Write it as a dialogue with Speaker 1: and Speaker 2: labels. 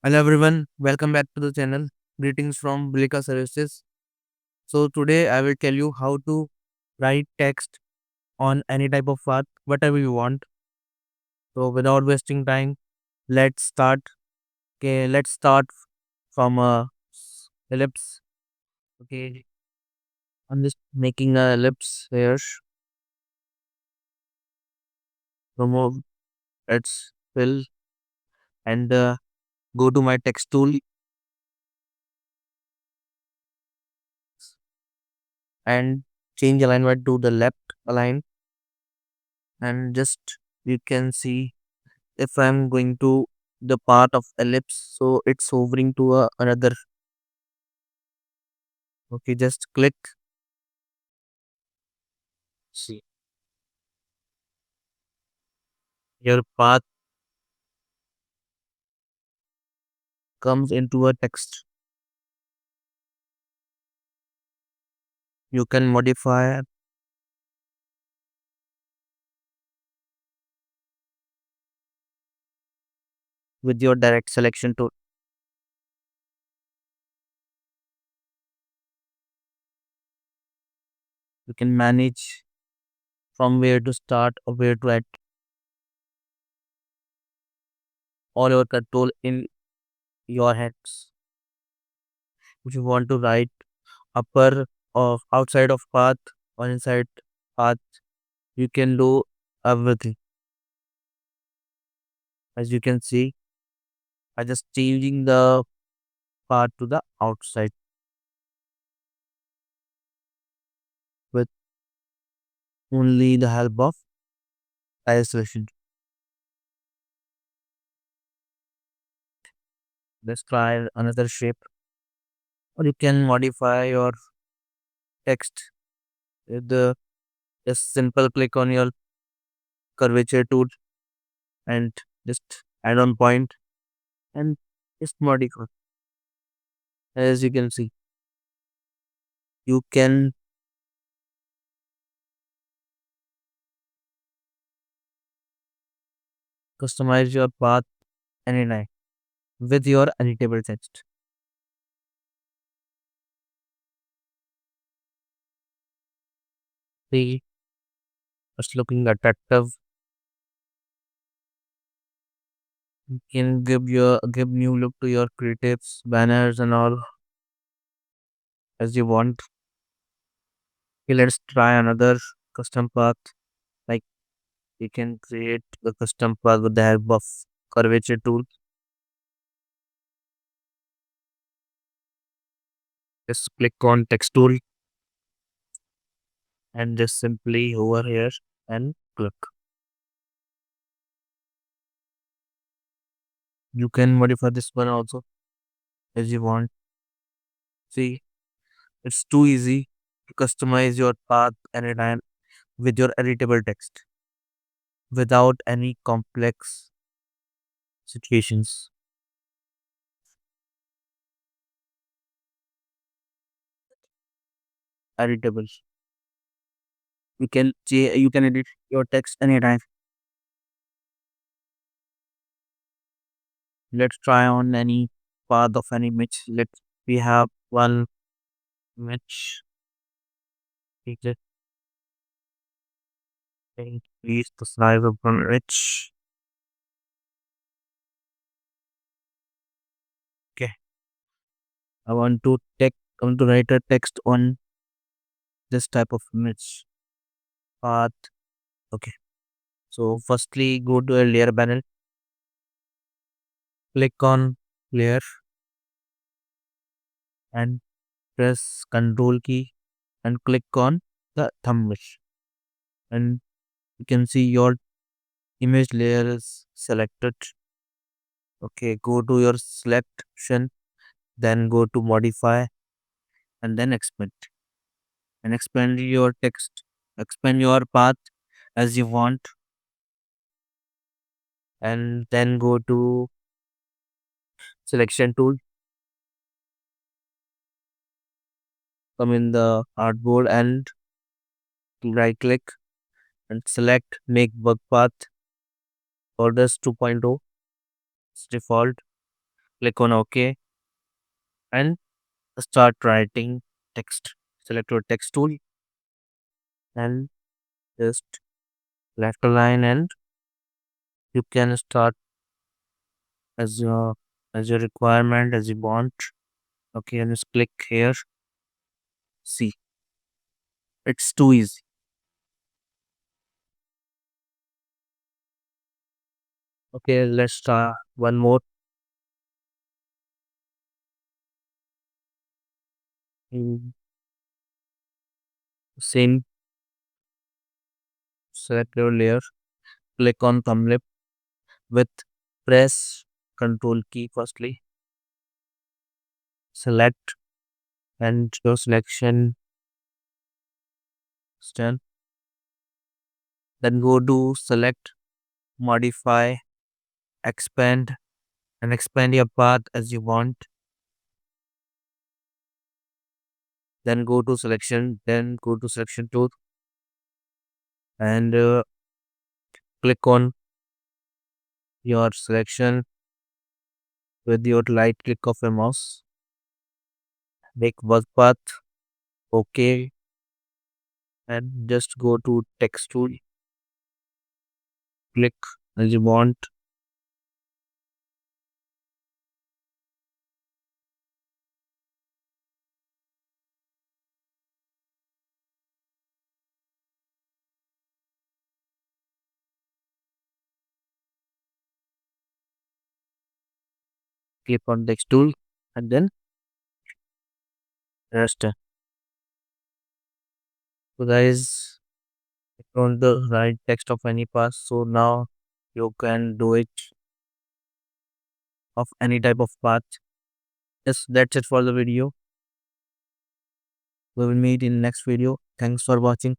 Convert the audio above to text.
Speaker 1: Hello everyone, welcome back to the channel. Greetings from Brillica services. So today I will tell you how to write text on any type of path, whatever you want. So without wasting time, let's start. Okay, let's start from a ellipse. Okay, I'm just making a ellipse here. Remove. Let's fill and go to my text tool and change alignment to the left align and just you can see if I'm going to the part of ellipse, so it's hovering to another. Okay, just click. See, your path comes into a text. You can modify with your direct selection tool. You can manage from where to start or where to add all your control in your hands. If you want to write upper or outside of path or inside path, you can do everything. As you can see, I just changing the path to the outside with only the help of isolation. Let's try another shape, or you can modify your text with the just simple click on your curvature tool and just add on point and just modify. As you can see, you can customize your path anytime with your editable text. See, it's looking attractive. You can give new look to your creatives, banners, and all as you want. Okay, let's try another custom path. Like you can create the custom path with the help of curvature tool. Just click on text tool and just simply over here and click. You can modify this one also as you want. See, it's too easy to customize your path anytime with your editable text without any complex situations. Editable. You can edit your text anytime. Let's try on any path of any image. We have one image. We just increase the size of one image. Okay. I want to write a text on this type of image path. Okay. So firstly go to a layer panel, click on layer and press control key and click on the thumbnail and you can see your image layer is selected. Okay, go to your selection, then go to modify and then expand your text, expand your path as you want and then go to selection tool, come in the artboard and right click and select make work path orders 2.0. It's default. Click on OK and start writing text. Select your text tool and just left a line, and you can start as your requirement, as you want. Okay, and just click here. See, it's too easy. Okay, let's start one more. Mm, Same, select your layer, click on thumbnail with press control key firstly, select, and your selection is done. Then go to select, modify, expand, and expand your path as you want. Then go to selection, then go to selection tool, and click on your selection with your right click of a mouse. Make work path, OK, and just go to text tool, click as you want. Click on text tool, and then rest. So guys, on the right text of any path. So now you can do it of any type of path. Yes, that's it for the video. We will meet in next video. Thanks for watching.